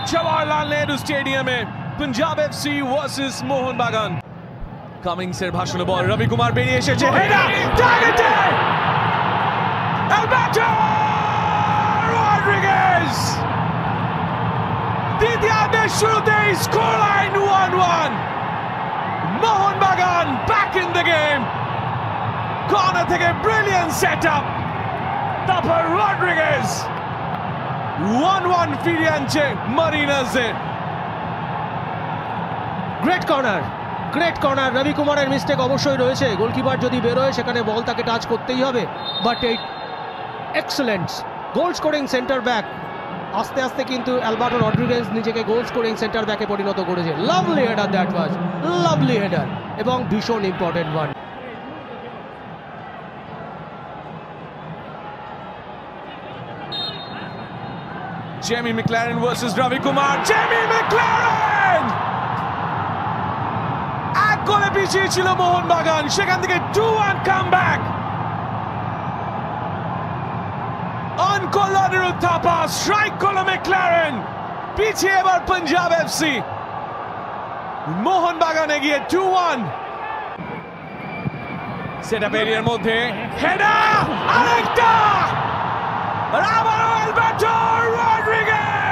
Jawaharlal Nehru Stadium e Punjab FC versus Mohun Bagan. Cummings er bhashone ball Ravi Kumar beriye esheche header targeted Alberto Rodriguez দ্বিতীয়ার্ধের শুরুতেই score line 1-1 Mohun Bagan back in the game corner থেকে brilliant setup তারপর Rodriguez 1-1 ফিরিয়ে আনছে মারিনার্সে great corner রবি কুমারের mistake অবশ্যই রয়েছে goalkeeper যদি বেরোয় সেখানে বল তাকে টাচ করতেই হবে বাট এই excellent goal scoring centre back আস্তে আস্তে কিন্তু অ্যালবার্টো রড্রিগেজ নিজেকে গোল স্কোরিং সেন্টার ব্যাকে পরিণত করেছে lovely header that was lovely header এবং ভীষণ important one Jamie McLaren versus Ravi Kumar Jamie McLaren এক গোলে পিছিয়ে ছিল মোহন বাগান সেখান থেকে 2-1 কামব্যাক অন করলো অনিরুদ্ধ থাপা স্ট্রাইক করলো ম্যাকলারেন পিছিয়ে এবার পাঞ্জাব এফসি মোহন বাগান এগিয়ে 2-1 সেটআপ এরিয়ার মধ্যে হেডার আরেকটা আবারও অ্যালবার্টো রড্রিগেজ